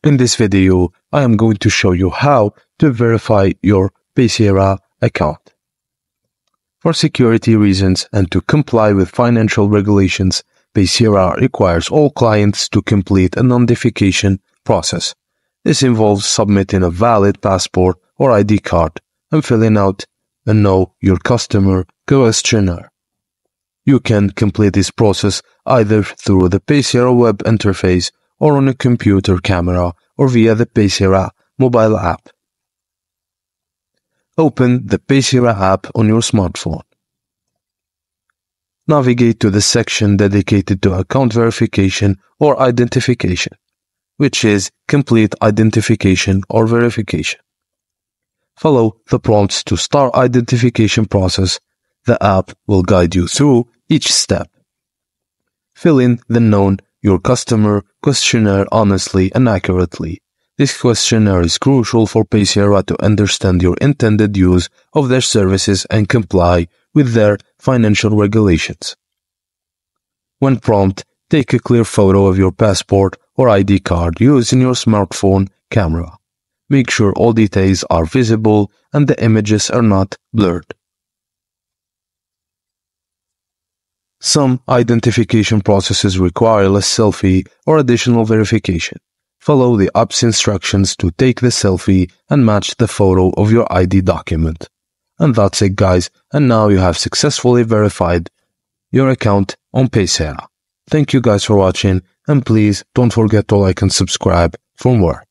In this video, I am going to show you how to verify your Paysera account. For security reasons and to comply with financial regulations, Paysera requires all clients to complete an authentication process. This involves submitting a valid passport or ID card and filling out a Know Your Customer questionnaire. You can complete this process either through the Paysera web interface or on a computer camera or via the Paysera mobile app. Open the Paysera app on your smartphone. Navigate to the section dedicated to account verification or identification, which is Complete Identification or Verification. Follow the prompts to start identification process. The app will guide you through each step. Fill in the Know Your Customer questionnaire honestly and accurately. This questionnaire is crucial for Paysera to understand your intended use of their services and comply with their financial regulations. When prompted, take a clear photo of your passport or ID card using your smartphone camera. Make sure all details are visible and the images are not blurred. Some identification processes require a selfie or additional verification. Follow the app's instructions to take the selfie and match the photo of your ID document. And that's it, guys, and now you have successfully verified your account on Paysera. Thank you guys for watching, and please don't forget to like and subscribe for more.